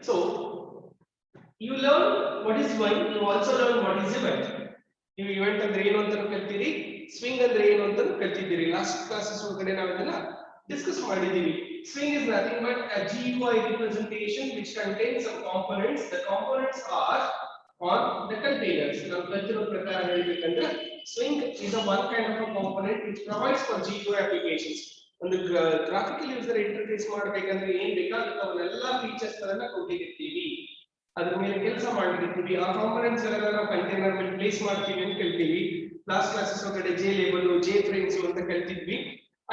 So you learn what is swing, you also learn what is event. ನೀವು event ಅಂದ್ರೆ ಏನು ಅಂತ ಕಲ್ತಿರಿ, swing ಅಂದ್ರೆ ಏನು ಅಂತ ಕಲ್ತಿದ್ದೀರಿ. ಲಾಸ್ಟ್ ಕ್ಲಾಸಸ್ ಒಳಗಡೆ ನಾವು ಇದನ್ನ ಡಿಸ್ಕಸ್ ಮಾಡಿದೀವಿ. Swing is nothing but a GUI representation which contains some components. The components are on the containers. ನಾವು ಕಲ್ತಿರೋ ಪ್ರಕಾರ ಹೇಳಬೇಕಂದ್ರೆ swing is a one kind of a component which provides for GUI applications. ಒಂದು graphical user interface ಮಾಡಬೇಕಂದ್ರೆ ಏನ್ ಬೇಕಾಗುತ್ತೆ ಅವನ್ನೆಲ್ಲ features ಗಳನ್ನ ಕೊಟ್ಟಿರ್ತೀವಿ, ಅದ್ರ ಮೇಲೆ ಕೆಲಸ ಮಾಡಿರ್ತೀವಿ. ಆ ಕಾಂಪೊನೆಂಟ್ಸ್ ಗಳನ್ನ ನಾವು ಕಂಟೈನರ್ ಮೇಲೆ ಪ್ಲೇಸ್ ಮಾಡ್ತೀವಿ ಅಂತ ಕಲ್ತೀವಿ. ಲಾಸ್ಟ್ ಕ್ಲಾಸಸ್ ಒಳಗಡೆ ಜೆ ಲೇಬಲ್, ಜೆ ಫ್ರೇಮ್ಸ್ ಅಂತ ಕಲ್ತಿದ್ವಿ.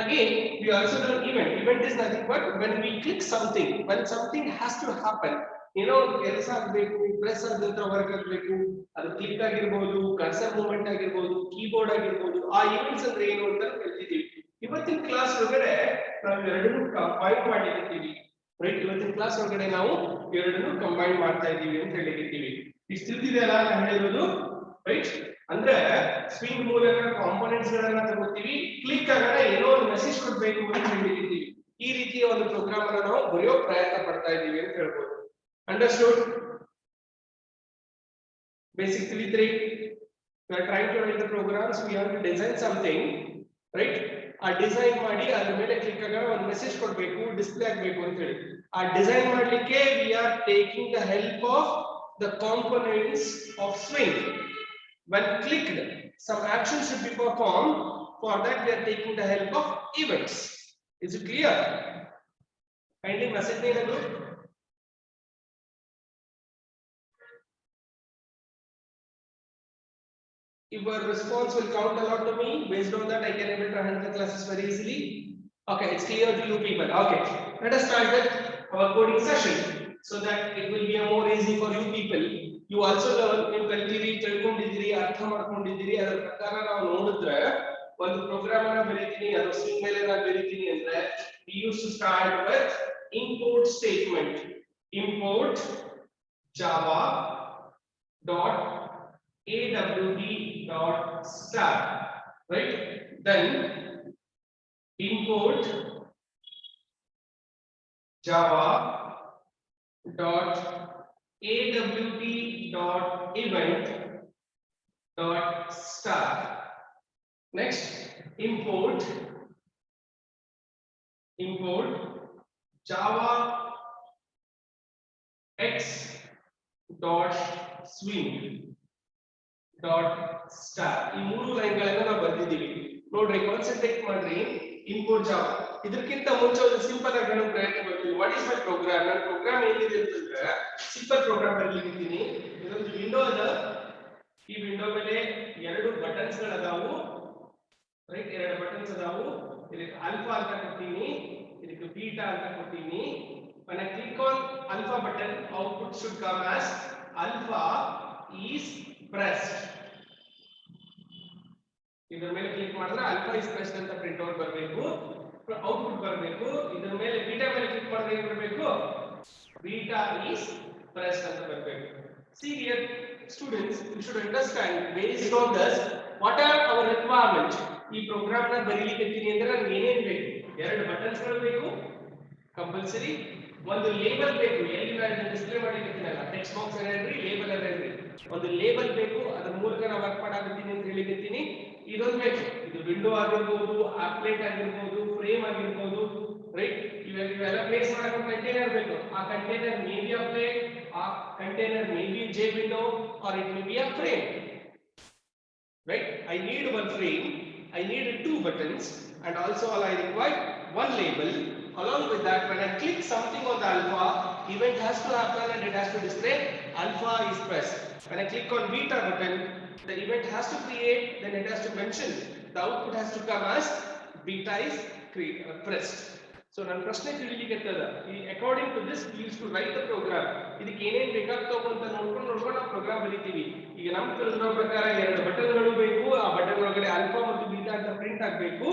Again, we also learn event. Event is nothing but when we click something, when something has to happen. ಏನೋ ಒಂದು ಕೆಲಸ ಆಗಬೇಕು, ಪ್ರೆಸ್ ಆದಂತ ವರ್ಕ್ ಆಗಬೇಕು, ಅದು ಕ್ಲಿಕ್ ಆಗಿರಬಹುದು, ಕರ್ಸರ್ ಮೂವ್ಮೆಂಟ್ ಆಗಿರಬಹುದು, ಕೀಬೋರ್ಡ್ ಆಗಿರಬಹುದು. ಆ ಈವೆಂಟ್ಸ್ ಅಂದ್ರೆ ಏನು ಅಂತ ಕಲ್ತಿದ್ದೀವಿ. ಇವತ್ತಿನ ಕ್ಲಾಸ್ ಒಳಗಡೆ ನಾವು ಎರಡನ್ನೂ ಕಂಬೈನ್ ಮಾಡಿರ್ತೀವಿ. ರೈಟ್, ಇವತ್ತಿನ ಕ್ಲಾಸ್ ಒಳಗಡೆ ನಾವು ಎರಡನ್ನೂ ಕಂಬೈನ್ ಮಾಡ್ತಾ ಇದ್ದೀವಿ ಅಂತ ಹೇಳಿರ್ತೀವಿ. ಇಷ್ಟು ತಿಳಿದಿದೆಯಲ್ಲ ನಾನು ಹೇಳಿರೋದು? ರೈಟ್, ಅಂದ್ರೆ ಸ್ವಿಂಗ್ ಮೂಲಕ ಕಾಂಪೊನೆಂಟ್ಸ್ ಗಳನ್ನ ತಗೋತೀವಿ, ಕ್ಲಿಕ್ ಆಗೋಣ ಏನೋ ಒಂದು ಮೆಸೇಜ್ ಕೊಡ್ಬೇಕು ಅಂತ ಹೇಳಿರ್ತೀವಿ. ಈ ರೀತಿಯ ಒಂದು ಪ್ರೋಗ್ರಾಮ್ ಅನ್ನು ನಾವು ಬರೆಯೋ ಪ್ರಯತ್ನ ಪಡ್ತಾ ಇದ್ದೀವಿ ಅಂತ ಹೇಳ್ಬೋದು. Understood? Basic 3. We are trying to write the programs, we have to design something, right? ಆ ಡಿಸೈನ್ ಮಾಡಿ ಅದ್ರ ಮೇಲೆ ಕ್ಲಿಕ್ ಆಗ ಒಂದು ಮೆಸೇಜ್ ಕೊಡಬೇಕು, ಡಿಸ್ಪ್ಲೇ ಆಗಬೇಕು ಅಂತ ಹೇಳಿ. ಆ ಡಿಸೈನ್ ಮಾಡಲಿಕ್ಕೆ we are taking the help of the components of swing. When clicked, some action should be performed. For that we are taking the help of events. Is it clear? Kindly message me in the group. Your response will count a lot to me. Based on that, I can able to handle the classes very easily. Okay, it's clear to you people. Okay, let us start with our coding session so that it will be more easy for you people. You also learn in ಕಲ್ತಿರಿ, ತಿಳ್ಕೊಂಡಿದ್ದೀರಿ, ಅರ್ಥ ಮಾಡ್ಕೊಂಡಿದ್ದೀರಿ. ಅದರ ಪ್ರಕಾರ ನಾವು ನೋಡಿದ್ರೆ ಒಂದು program ಅನ್ನು ಬರೀತೀನಿ, ಅದು ಸ್ಟ್ರಿಂಗ್ ಮೇಲೆ ನಾನು ಬರೀತೀನಿ ಅಂದ್ರೆ we used to start with import statement. Import java dot awt.start, right? Then import java dot awt.event.start. Next, import java x dot swing dot start. ಈ ಮೂರು ಲೈನ್ ಗಳನ್ನ ನಾವು ಬರ್ತಿದ್ದೀವಿ. ನೋಡ್ರಿ, ಕಾನ್ಸಂಟ್ರೇಟ್ ಮಾಡ್ರಿ. ಇಂಪೋರ್ಟ್ ಜಾವಾ, ಇದಕ್ಕಿಂತ ಮುಂಚೆ ಒಂದು ಸಿಂಪಲ್ ಆಗಿ ನಾನು ಪ್ರಯತ್ನ ಮಾಡ್ತೀನಿ. What is my program? ನನ್ನ ಪ್ರೋಗ್ರಾಮ್ ಏನಿದೆ ಅಂತಂದ್ರೆ ಸಿಂಪಲ್ ಪ್ರೋಗ್ರಾಮ್ ಬರಲಿಕ್ಕಿದ್ದೀನಿ. ಇದೊಂದು ವಿಂಡೋ ಅದ, ಈ ವಿಂಡೋ ಮೇಲೆ ಎರಡು ಬಟನ್ಸ್ ಗಳದಾವು, ರೈಟ್? ಎರಡು ಬಟನ್ಸ್ ಅದಾವು. ಇದಕ್ಕೆ ಆಲ್ಫಾ ಅಂತ ಕೊಡ್ತೀನಿ, ಇದಕ್ಕೆ ಬೀಟಾ ಅಂತ ಕೊಡ್ತೀನಿ. when I click on alpha button, output should come as alpha is pressed. ಇದರ ಮೇಲೆ ಕ್ಲಿಕ್ ಮಾಡಿದ್ರೆ alpha is pressed ಅಂತ ಪ್ರಿಂಟ್ ಔಟ್ ಬರಬೇಕು, ಔಟ್ಪುಟ್ ಬರಬೇಕು. ಇದರ ಮೇಲೆ ಬೀಟಾ ಮೇಲೆ ಕ್ಲಿಕ್ ಮಾಡಿದ್ರೆ ಏನು ಬರಬೇಕು? beta is pressed ಅಂತ ಬರಬೇಕು. See here students, you should understand based on this what are our requirement. ಈ ಪ್ರೋಗ್ರಾಮ್ ನ ಬರೀಲಿಕ್ಕೆ ಅಂದ್ರೆ ನನಗೆ ಏನೇನು ಬೇಕು? ಎರಡು ಬಟನ್ಸ್ ಗಳು ಬೇಕು ಕಂಪಲ್ಸರಿ, ಒಂದು ಲೇಬಲ್ ಬೇಕು, ಎಲ್ಲಿ ನಾನು ಡಿಸ್ಪ್ಲೇ ಮಾಡಿರ್ತೀನಲ್ಲ ಟೆಕ್ಸ್ಟ್ ಬಾಕ್ಸ್ ಏನ್ರಿ, ಲೇಬಲ್ ಏನ್ರಿ, ಒಂದು ಲೇಬಲ್ ಬೇಕು, ಅದರ ಮೂಲಕ ನಾನು ವರ್ಕ್ ಮಾಡಾಕತ್ತೀನಿ ಅಂತ ಹೇಳಿರ್ತೀನಿ. ಇದೊಂದು ಬೇಕು, ಇದು ವಿಂಡೋ ಆಗಿರ್ಬೋದು, ಆಪ್ಲೆಟ್ ಆಗಿರ್ಬೋದು, ಫ್ರೇಮ್ ಆಗಿರ್ಬೋದು, ರೈಟ್? ಇವೆಲ್ಲ ಪ್ಲೇಸ್ ಮಾಡಕ್ಕೆ ಕಂಟೈನರ್ ಬೇಕು. ಆ ಕಂಟೈನರ್ ಮೇ ಬಿ ಆಪ್ಲೆಟ್, ಆ container may be J window or it may be a frame, right? I need one frame, I need two buttons, and also all I require one label. Along with that, when I click something on the alpha, event has to happen and it has to display alpha is pressed. When I click on beta button, the event has to create, then it has to mention, the output has to come as beta is pressed. So ನನ್ನ ಪ್ರಶ್ನೆ ತಿಳಿಲಿಕ್ಕೆತ್ತದ, according to this we used to write the program. ಇದಕ್ಕೆ ಏನೇನು ಬೇಕಾಗ್ತಾವ ಅಂತ ನೋಡ್ಕೊಂಡು ನಾವು program ಬರೀತೀವಿ. ಈಗ ನಮ್ಮ ತಿಳಿದಿರೋ ಪ್ರಕಾರ ಎರಡು ಬಟನ್ಗಳು ಬೇಕು, ಆ ಬಟನ್ ಒಳಗಡೆ ಆಲ್ಫಾ ಮತ್ತು ಬೀಟಾ ಅಂತ ಪ್ರಿಂಟ್ ಆಗಬೇಕು.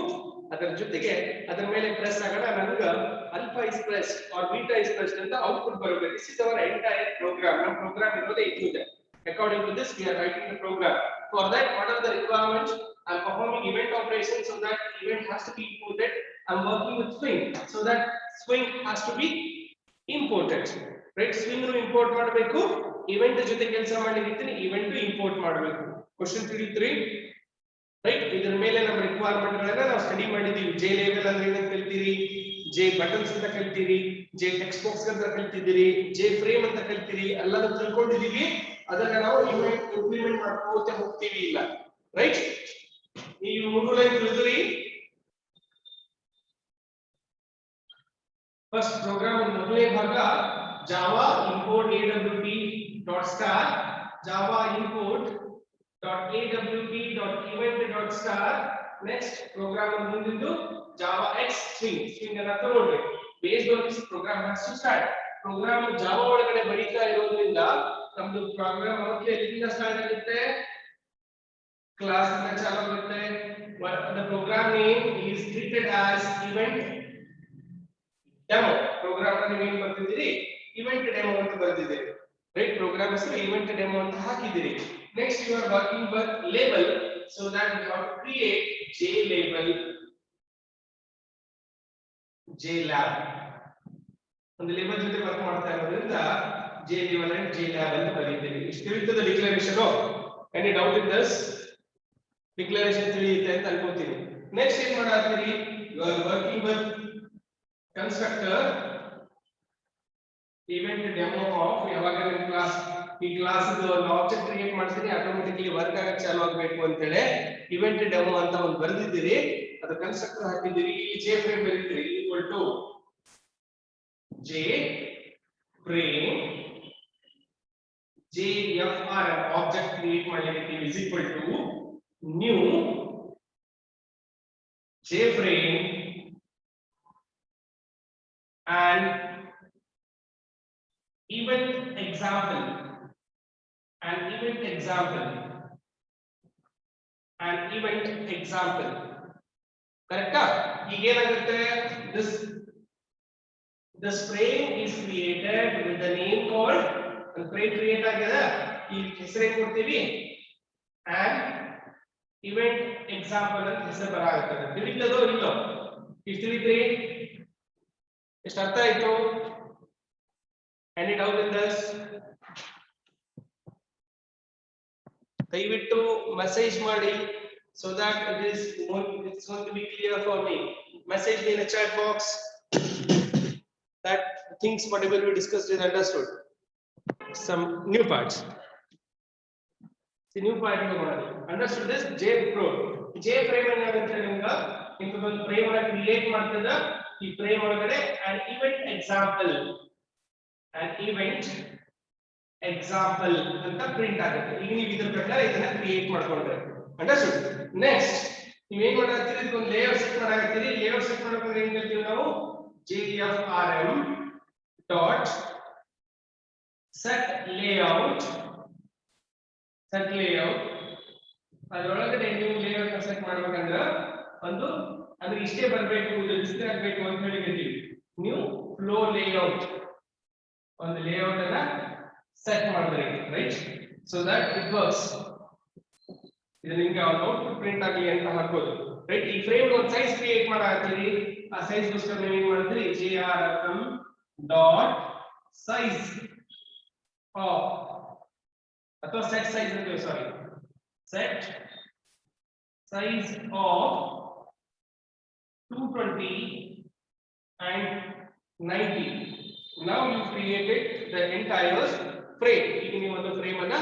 ಅದರ ಜೊತೆಗೆ ಅದರ ಮೇಲೆ ಪ್ರೆಸ್ ಆಗೋಣ ನನಗೆ alpha is pressed or beta is pressed ಅಂತ ಔಟ್ಪುಟ್ ಬರಬೇಕು. This is our entire program. ನಮ್ಮ ಪ್ರೋಗ್ರಾಮ್ ಇರೋದೇ ಇದೆ. According to this we are writing the program. For that, what are the requirements? I am performing event operations, so that event has to be imported. I am working with swing, so that swing has to be imported. Right swing import ಮಾಡಬೇಕು, event ಜೊತೆ ಕೆಲಸ ಮಾಡ್ಲಿಕ್ಕೆ event import ಮಾಡಬೇಕು. Question ತಿಳಿತ್ರಿ right. ಇದರ ಮೇಲೆ ನಮ್ಮ requirement ಗಳನ್ನ ನಾವು ಸ್ಟಡಿ ಮಾಡಿದೀವಿ. ಜೆ ಲೇಬಲ್ ಅಂದ್ರೆ ಏನಂತ ಕಲ್ತೀರಿ, ಜೆ ಬಟನ್ಸ್ ಅಂತ ಕಲ್ತೀರಿ, ಜೆ ಟೆಕ್ಸ್ಟ್ ಬಾಕ್ಸ್ ಅಂತ ಕಲ್ತಿದ್ದೀರಿ, ಜೆ ಫ್ರೇಮ್ ಅಂತ ಕಲ್ತೀರಿ, ಎಲ್ಲಾನು ತಿಳ್ಕೊಂಡಿದೀವಿ. ಅದನ್ನ ನಾವು ಇಂಪ್ಲಿಮೆಂಟ್ ಮಾಡ್ಕೋತ ಹೋಗ್ತೀವಿ ಇಲ್ಲ ರೈಟ್. ಈ 3 ಲೈನ್ ತಿಳಿದ್ರಿ. ಫಸ್ಟ್ ಪ್ರೋಗ್ರಾಮ್ ಮೊದಲನೇ ಭಾಗ Java import awt.star, Java import .awt.event.star. Next program ಮುಂದಿದ್ದು ಜಾವಾ ಎಕ್ಸ್ ಸ್ಟ್ರಿಂಗ್ ಅನ್ನ ತಗೊಳ್ಳಿ. Based on this program has to start. Program Java ಒಳಗಡೆ ಬರೀತಾ ಇರೋದ್ರಿಂದ ನಮ್ದು ಪ್ರೋಗ್ರಾಮ್ ಅವಕ್ಕೆ ಎಲ್ಲಿಂದ ಸ್ಟಾರ್ಟ್ ಆಗುತ್ತೆ, ಕ್ಲಾಸ್ ಇಂದ ಚಾಲು ಆಗುತ್ತೆ. the program name is treated as event demo. Program ಅನ್ನು ನೀವು ಬರ್ತಿದ್ದೀರಿ event demo ಅಂತ ಬರ್ತಿದ್ದೀರಿ ರೈಟ್. ಪ್ರೋಗ್ರಾಮ್ ಹೆಸರು event demo ಅಂತ ಹಾಕಿದ್ದೀರಿ. next you are working with label, so that you have to create JLabel, JLab. ಒಂದು ಲೇಬಲ್ ಜೊತೆ ವರ್ಕ್ ಮಾಡ್ತಾ ಇರೋದ್ರಿಂದ JLabel and JLab ಅಂತ ಬರೀತೀವಿ. ಇಷ್ಟು ತಿಳಿತದ declaration. Any doubt in this declaration ತಿಳಿಯುತ್ತೆ ಅಂತ ಅನ್ಕೋತೀನಿ. ನೆಕ್ಸ್ಟ್ ಏನ್ ಮಾಡಾತ್ತೀರಿ, you are working with constructor event demo of. ಯಾವಾಗ ನಿಮ್ಮ ಕ್ಲಾಸ್ ಈ ಕ್ಲಾಸ್ ಇದು ಒಂದು ಆಬ್ಜೆಕ್ಟ್ ಕ್ರಿಯೇಟ್ ಮಾಡ್ತೀನಿ, ಆಟೋಮೆಟಿಕಲಿ ವರ್ಕ್ ಆಗಕ್ಕೆ ಚಾಲು ಆಗಬೇಕು ಅಂತ ಹೇಳಿ ಇವೆಂಟ್ ಡೆಮೋ ಅಂತ ಒಂದು ಬರೆದಿದ್ದೀರಿ. ಅದು ಕನ್ಸ್ಟ್ರಕ್ಟರ್ ಹಾಕಿದ್ದೀರಿ. ಇಲ್ಲಿ ಜೆ ಫ್ರೇಮ್ ಬರೀತೀರಿ equal to J frame JFR object create ಮಾಡಲಿಕ್ಕೆ is equal to new JFrame and event example and event example and event example. ಕರೆಕ್ಟಾ? ಈಗ ಏನಾಗುತ್ತೆ, this frame is created with the name called, ಒಂದು frame create ಆಗಿದೆ, ಈ ಹೆಸರು ಕೊಡ್ತೀವಿ and event example ಅಂತ ಹೆಸರು ಬರಾಗುತ್ತೆ. ತಿಳಿತದೋ ಇಲ್ಲೋ? ಇಷ್ಟು ತಿಳಿದ್ರಿ? ಎಷ್ಟು ಅರ್ಥ ಆಯ್ತು? Any doubt in this? ದಯವಿಟ್ಟು ಮೆಸೇಜ್ ಮಾಡಿ, so that it's going to be clear for me. Message me in the chat box that things whatever we discussed is understood. Some new parts. The new part understood this. JFrame ಏನಾಗುತ್ತೆ ನಿಮ್ಗೆ, ಇಂಥದೊಂದು frame ಅನ್ನು create ಮಾಡ್ತದ. ಈ frame ಒಳಗಡೆ an event example ಅಂತ print ಆಗುತ್ತೆ. ಈಗ ನೀವು ಇದರ ಪ್ರಕಾರ ಇದನ್ನ ಕ್ರಿಯೇಟ್ ಮಾಡ್ಕೊಂಡ್ರೆ ಅಂಡರ್ಸ್ಟುಡ್. ನೆಕ್ಸ್ಟ್ ನೀವು ಏನ್ ಮಾಡಾತ್ತೀರಿ, ಇದೊಂದು ಲೇಔಟ್ ಸೆಟ್ ಮಾಡಾಕತ್ತೀರಿ. ಲೇಔಟ್ ಸೆಟ್ ಮಾಡ್ಕೊಂಡ್ರೆ ಏನ್ ಹೇಳ್ತೀವಿ ನಾವು, JFRM ಡಾಟ್ set layout ಅದರೊಳಗಡೆ ನೀವು ಲೇಔಟ್ ಸೆಟ್ ಮಾಡ್ಬೇಕಂದ್ರೆ ಒಂದು ಅಂದ್ರೆ ಇಷ್ಟೇ ಬರಬೇಕು, ಇದು ಡಿಸ್ಪ್ಲೇ ಆಗಬೇಕು ಅಂತ ಹೇಳಿ ಹೇಳ್ತೀವಿ. ನೀವು ಫ್ಲೋ ಲೇಔಟ್ ಒಂದು ಲೇಔಟ್ ಅನ್ನ ಸೆಟ್ ಮಾಡಿದ್ರಿ right, so that it works. ಇದು ನಿಮಗೆ ಔಟ್ಪುಟ್ ಪ್ರಿಂಟ್ ಆಗಲಿ ಅಂತ ಹಾಕೋದು ರೈಟ್. ಈ ಫ್ರೇಮ್ ಒಂದು ಸೈಜ್ ಕ್ರಿಯೇಟ್ ಮಾಡಾಕ್ತೀರಿ. ಆ ಸೈಜ್ ಗೋಸ್ಕರ ನೀವು ಏನ್ ಮಾಡಿದ್ರಿ, JRFM ಡಾಟ್ ಸೈಜ್ ಆಫ್ ಅಥವಾ ಸೆಟ್ ಸೈಜ್ ಅಂತೀವಿ, ಸಾರಿ set size of 220 and 90. Now you created the entire frame. ಈಗ ನೀವು ಒಂದು ಫ್ರೇಮ್ ಅನ್ನ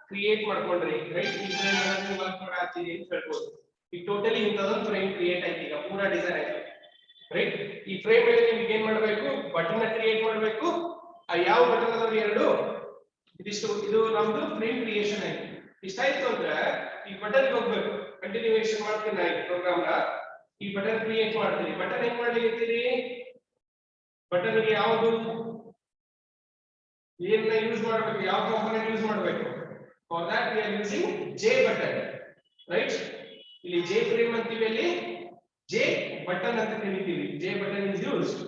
ಕ್ರಿಯೇಟ್ ಮಾಡ್ಕೊಂಡ್ರಿ ರೈಟ್. ಈ ಫ್ರೇಮ್ ಅನ್ನ ನೀವು ವರ್ಕ್ ಮಾಡಾಕ್ತೀರಿ ಅಂತ ಹೇಳ್ಬೋದು. ಈಗ ಟೋಟಲಿ ಇಂಥದೊಂದು ಫ್ರೇಮ್ ಕ್ರಿಯೇಟ್ ಆಯ್ತು, ಈಗ ಪೂರಾ ಡಿಸೈನ್ ಆಯ್ತು ರೈಟ್. ಈ ಫ್ರೇಮ್ ಅಲ್ಲಿ ನಿಮ್ಗೆ ಏನ್ ಮಾಡಬೇಕು, ಬಟನ್ ಕ್ರಿಯೇಟ್ ಮಾಡಬೇಕು. ಆ ಯಾವ ಬಟನ್ ಅದಾವ ಎರಡು, ಇದಿಷ್ಟು, ಇದು ನಮ್ದು ಫ್ರೇಮ್ ಕ್ರಿಯೇಷನ್ ಆಯ್ತು. ಇಷ್ಟಾಯ್ತು ಅಂದ್ರೆ ಈ ಬಟನ್ ಹೋಗ್ಬೇಕು. ಕಂಟಿನ್ಯೂಯೇಷನ್ ಮಾಡ್ತೀನಿ ನಾ ಈ ಪ್ರೋಗ್ರಾಮ್ ನ. ಈ ಬಟನ್ ಕ್ರಿಯೇಟ್ ಮಾಡ್ತೀನಿ. ಬಟನ್ ಹೆಂಗ್ ಮಾಡ್ಲಿಕ್ಕೆ, ಬಟನ್ ಗೆ ಯಾವುದು ಏನ್ನ ಯೂಸ್ ಮಾಡಬೇಕು, ಯಾವ ಕಾಂಪೋನೆಂಟ್ ಯೂಸ್ ಮಾಡಬೇಕು. For that we are using J button right. ಇಲ್ಲಿ ಜೆ ಫ್ರೇಮ್ ಅಂತೀವಿ, ಅಲ್ಲಿ ಜೆ ಬಟನ್ ಅಂತ ಕರಿತೀವಿ. J button is used.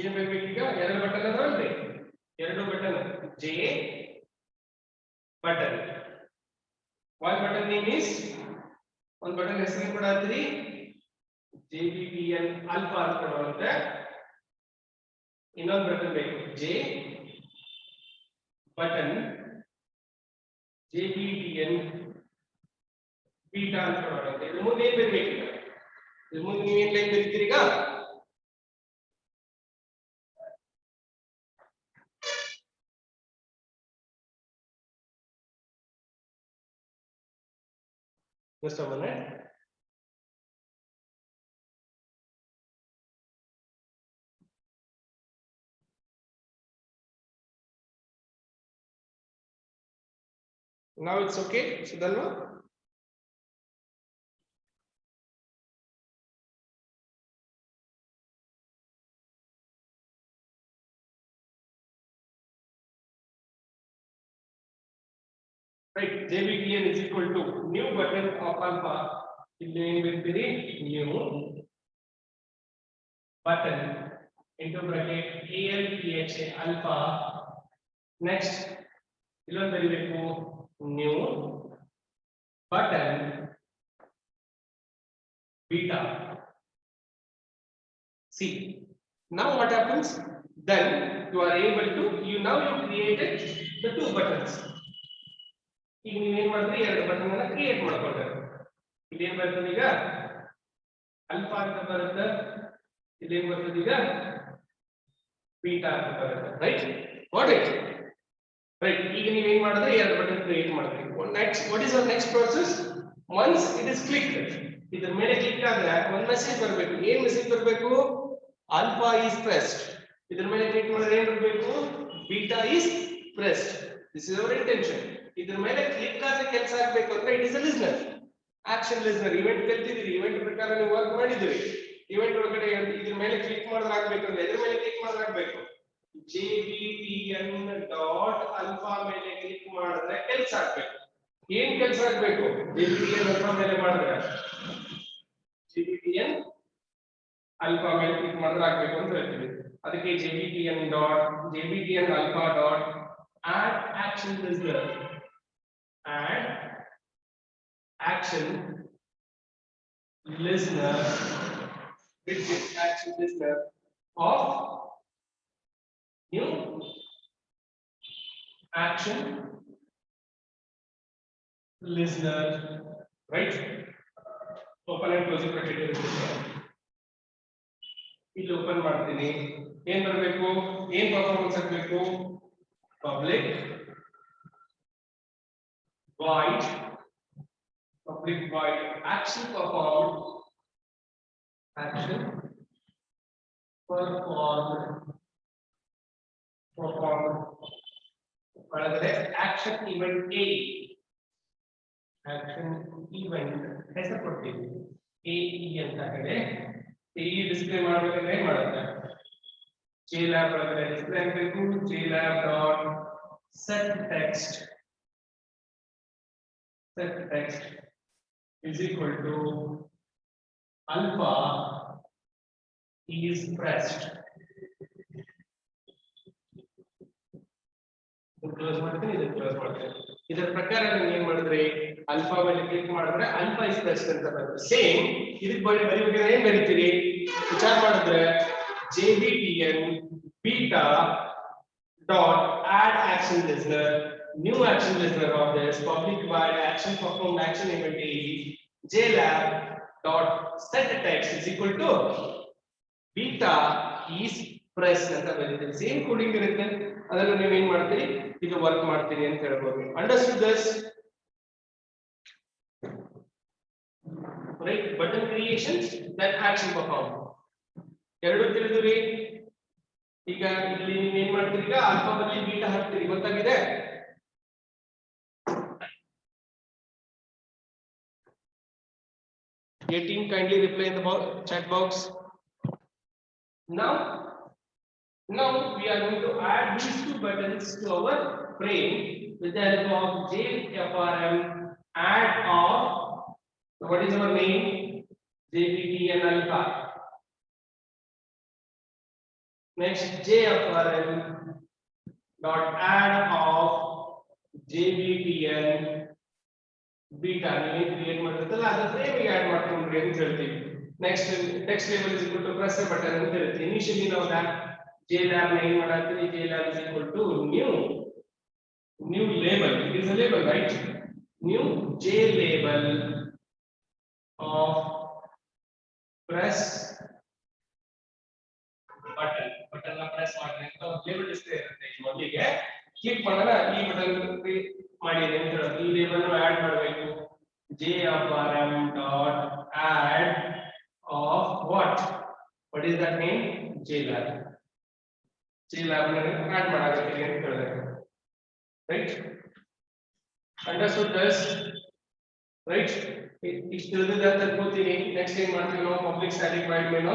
ಏನ್ ಬೇಕು, ಈಗ ಎರಡು ಬಟನ್ ಅದಾವಲ್ರಿ, ಎರಡು button J button. One button name is one button ಹೆಸರು ಕೊಡಾತ್ರಿ JBTN alpha ಅಂತ ಕೊಡುತ್ತೆ. ಇನ್ನೊಂದು ಬಟನ್ ಬೇಕು J ಬಟನ್ JBTN beta ಅಂತ ಕೊಡುತ್ತೆ. ಇದು ಮುಂದೆ ಏನು ಬರಬೇಕು? ಇದು ಮುಂದೆ ನೀವು ಏನು ಲೈನ್ ಬರೀತೀರಿ ಈಗ? Just a minute. Now it's okay, Sudhalma? Right, JBTN is equal to new button of alpha. ಇಲ್ಲಿ ಏನು ಬರ್ತೀರಿ? new button into bracket ALPHA alpha. Next ಇಲ್ಲೊಂದು ಬರೀಬೇಕು new button beta. See, now what happens? Then you are able to you created the two buttons. ಈಗ ನೀವು ಏನು ಮಾಡಿದ್ರಿ? ಎರಡು ಬಟನ್ ಅನ್ನು ಕ್ರಿಯೇಟ್ ಮಾಡ್ಕೊಂಡ್ರೆ ಇಲ್ಲಿ ಏನು ಬರ್ತದೆ? ಈಗ ಅಲ್ಫಾ ಅಂತ ಬರುತ್ತೆ, ಇಲ್ಲಿ ಏನು ಬರ್ತದೆ? ಈಗ ಬೀಟಾ ಅಂತ ಬರುತ್ತೆ. Right, what it right. ಈಗ ನೀವು ಏನು ಮಾಡಿದ್ರೆ ಎರಡು ಬಟನ್ ಕ್ರಿಯೇಟ್ ಮಾಡಿದ್ರಿ. Next what is our next process? Once it is click, ಇದರ ಮೇಲೆ ಕ್ಲಿಕ್ ಆದ್ರೆ ಒಂದು ಮೆಸೇಜ್ ಬರಬೇಕು. ಏನು ಮೆಸೇಜ್ ಬರಬೇಕು? Alpha is pressed. ಇದರ ಮೇಲೆ ಕ್ಲಿಕ್ ಮಾಡಿದ್ರೆ ಏನು ಬರಬೇಕು? Beta is pressed. This is our intention. ಇದರ ಮೇಲೆ ಕ್ಲಿಕ್ ಆದ್ರೆ ಕೆಲಸ ಆಗಬೇಕು ಅಂದ್ರೆ it is a listener, action listener. Event ಕಲ್ತಿದ್ದೀರಿ, ಇವೆಂಟ್ ಪ್ರಕಾರ ನೀವು ವರ್ಕ್ ಮಾಡಿದ್ದೀರಿ. ಇವೆಂಟ್ ಒಳಗಡೆ ಇದ್ರ ಮೇಲೆ ಕ್ಲಿಕ್ ಮಾಡಿದ್ರೆ ಆಗ್ಬೇಕಂದ್ರೆ ಇದ್ರ ಮೇಲೆ ಕ್ಲಿಕ್ ಮಾಡಿದ್ರೆ ಆಗ್ಬೇಕು. JBTN ಡಾಟ್ ಅಲ್ಫಾ ಮೇಲೆ ಕ್ಲಿಕ್ ಮಾಡಿದ್ರೆ ಕೆಲಸ ಆಗ್ಬೇಕು. ಏನ್ ಕೆಲಸ ಆಗ್ಬೇಕು? JBTN ಅಲ್ಫಾ ಮೇಲೆ ಮಾಡಿದ್ರೆ JBTN ಅಲ್ಫಾ ಮೇಲೆ ಕ್ಲಿಕ್ ಮಾಡಿದ್ರೆ ಆಗ್ಬೇಕು ಅಂತ ಹೇಳ್ತೀವಿ. ಅದಕ್ಕೆ JBTN alpha dot add action listener. Add action listener with this action listener of new action listener, right? Open and close bracket. ಇಲ್ಲಿ ಓಪನ್ ಮಾಡ್ತೀನಿ. ಏನ್ ಬರಬೇಕು? ಏನ್ ಪರ್ಫಾರ್ಮೆನ್ಸ್ ಆಗಬೇಕು? ಪಬ್ಲಿಕ್ void action performed ಒಳಗಡೆ action event ಹೆಸರು ಕೊಡ್ತೀವಿ. AE ಅಂತ ಹೇಳಿ AE ಡಿಸ್ಪ್ಲೇ ಮಾಡಬೇಕಂದ್ರೆ ಏನ್ ಮಾಡುತ್ತೆ? JLab ಒಳಗಡೆ ಡಿಸ್ಪ್ಲೇ ಆಗಬೇಕು. JLab dot set text is equal to alpha is pressed. Close ಮಾಡ್ತೀನಿ, ಇದನ್ನ ಕ್ಲೋಸ್ ಮಾಡ್ತೀನಿ. ಇದರ ಪ್ರಕಾರ ನೀವು ಏನ್ ಮಾಡಿದ್ರಿ? ಅಲ್ಫಾ ಮೇಲೆ ಕ್ಲಿಕ್ ಮಾಡಿದ್ರೆ ಅಲ್ಫಾ ಇಸ್ ಪ್ರೆಸ್ಡ್ ಅಂತ ಬರುತ್ತೆ. ಸೇಮ್ ಇದಕ್ಕೆ ಬರೀಬೇಕಾದ್ರೆ ಏನ್ ಬರೀತೀರಿ? ವಿಚಾರ ಮಾಡಿದ್ರೆ JBTN beta dot add action listener, new action listener of this public void action performed action event AE JLab dot set text is equal to beta is pressed ಅಂತ ಬರೀತೀವಿ. Same coding ಇರುತ್ತೆ, ಅದನ್ನು ನೀವು ಏನ್ ಮಾಡ್ತೀರಿ? ಇದು ವರ್ಕ್ ಮಾಡ್ತೀರಿ ಅಂತ ಹೇಳ್ಬೋದು. Understood this? Right, button creations that action perform ಎರಡು ತಿಳಿದ್ರಿ. ಈಗ ಇಲ್ಲಿ ನೀವು ಏನ್ ಮಾಡ್ತೀರಿ? ಈಗ ಆಲ್ಫಾ ಬದಲಿ ಬೀಟಾ ಹಾಕ್ತೀರಿ, ಗೊತ್ತಾಗಿದೆ? Your team kindly reply in the chat box. Now we are going to add these two buttons to our frame with the help of JFRM add of, so what is our name? JBTN alpha. Next JFRM dot add of JBTN beta ನೀವು create ಮಾಡಿರ್ತಲ್ಲ ಅದು frame ಗೆ add ಮಾಡ್ಕೊಂಡ್ರಿ ಅಂತ ಹೇಳ್ತೀವಿ. Next text label is equal to press button ಅಂತ ಹೇಳ್ತೀವಿ. Initially ನಾವು JLab ನ ಏನ್ ಮಾಡಾತ್ತೀವಿ, JLab is equal to new label. It is a label, right? New JLabel of press button ನ ಪ್ರೆಸ್ ಮಾಡಿ ಅಂತ ಲೇಬಲ್ ಡಿಸ್ಪ್ಲೇ ಇರುತ್ತೆ. ಮೊದಲಿಗೆ ಕ್ಲಿಕ್ ಮಾಡೋಣ ಈ ಬಟನ್ ಮಾಡಿ ಅಂತ ಹೇಳೋದು. ಈ ಲೇಬಲ್ ಅನ್ನು ಆಡ್ ಮಾಡಬೇಕು. JFRM dot add of what is that name? JLab. JLab ನ ಆಡ್ ಮಾಡಾಕತ್ತೀವಿ ಅಂತ ಹೇಳಿದ್ರೆ, right? Understood this? Right? ಇಷ್ಟು ತಿಳಿದಿದೆ ಅಂತ ಅನ್ಕೋತೀನಿ. ನೆಕ್ಸ್ಟ್ ಏನ್ ಮಾಡ್ತೀವಿ ನಾವು, ಪಬ್ಲಿಕ್ ಸ್ಟಾಟಿಕ್ ವಾಯ್ಡ್ ಮೇನ್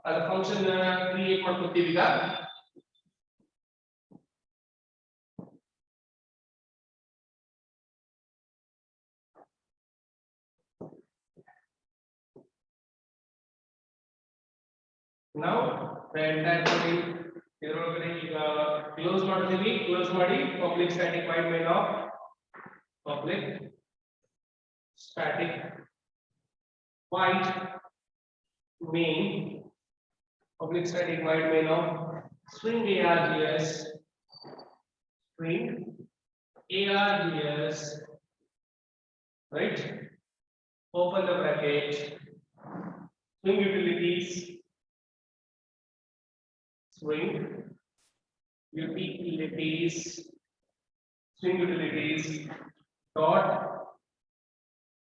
ಅದ ಫಂಕ್ಷನ್ ಕ್ರಿಯೇಟ್ ಮಾಡ್ಕೊತೀವಿ ಈಗ. Now the entire thing ಇದರೊಳಗಡೆ ಈಗ ಕ್ಲೋಸ್ ಮಾಡ್ತೀವಿ. ಕ್ಲೋಸ್ ಮಾಡಿ public static void main of public static void main public static void main of string args right, open the bracket, string utilities dot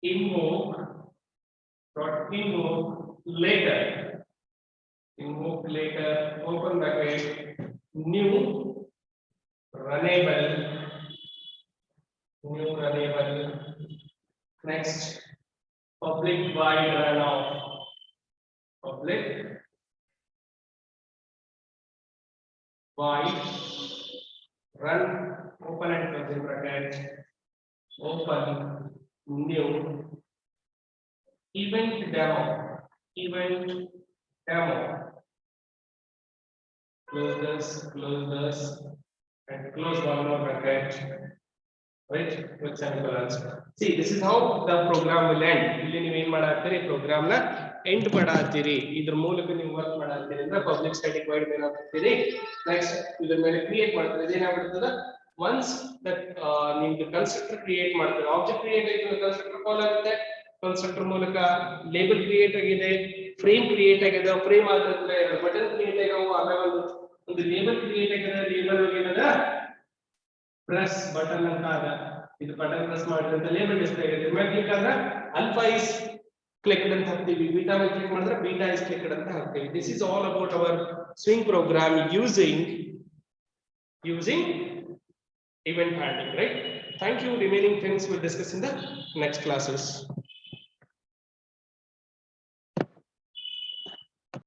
invoke later, open bracket, new runnable, next public void run of public void run, open and closing bracket, open new event demo, close this and close one more bracket, right, with semicolons. See, this is how the program will end. ಇಲ್ಲಿ ನೀವು ಏನು ಮಾಡಾತ್ತೀರಿ, program ನ end ಮಾಡಾತ್ತೀರಿ. ಇದ್ರ ಮೂಲಕ ನೀವು work ಮಾಡಾತ್ತೀರಿ ಅಂದ್ರೆ public static void main ಹಾಕ್ತೀರಿ. Next ಇದ್ರ ಮೇಲೆ ಕ್ರಿಯೇಟ್ ಮಾಡ್ತೀರಿ. ಏನಾಗ್ಬಿಡ್ತದ, ಒನ್ಸ್ ದಟ್ ನಿಮ್ದು ಕನ್ಸ್ಟ್ರಕ್ಟರ್ ಕ್ರಿಯೇಟ್ ಮಾಡ್ತೀರಿ, ಆಬ್ಜೆಕ್ಟ್ ಕ್ರಿಯೇಟ್ ಆಗಿದೆ, ಕನ್ಸ್ಟ್ರಕ್ಟರ್ ಕಾಲ್ ಆಗುತ್ತೆ. ಕನ್ಸ್ಟ್ರಕ್ಟರ್ ಮೂಲಕ ಲೇಬಲ್ ಕ್ರಿಯೇಟ್ ಆಗಿದೆ, ಫ್ರೇಮ್ ಕ್ರಿಯೇಟ್ ಆಗಿದೆ, ಫ್ರೇಮ್ ಆದ್ರೆ ಬಟನ್ ಕ್ರಿಯೇಟ್ ಆಗ್ಯಾವ, ಆಮೇಲೆ ಒಂದು ಲೇಬಲ್ ಕ್ರಿಯೇಟ್ ಆಗಿದೆ, ಲೇಬಲ್ ಏನದ ಪ್ರೆಸ್ ಬಟನ್ ಅಂತ ಅದ. ಇದು ಬಟನ್ ಪ್ರೆಸ್ ಮಾಡಿದ್ರೆ ಅಂತ ಲೇಬಲ್ ಡಿಸ್ಪ್ಲೇ ಆಗಿದೆ. ಮೇಲೆ ಕ್ಲಿಕ್ ಆದ್ರೆ ಅಲ್ಫಾ ಇಸ್ ಕ್ಲಿಕ್ಡ್ ಅಂತ ಹಾಕ್ತೀವಿ, ಬೀಟಾ ಮೇಲೆ ಕ್ಲಿಕ್ ಮಾಡಿದ್ರೆ ಬೀಟಾ ಇಸ್ ಕ್ಲಿಕ್ಡ್ ಅಂತ ಹಾಕ್ತೀವಿ. This is all about our swing program using event handling, right? Thank you. Remaining things we'll discuss in the next classes.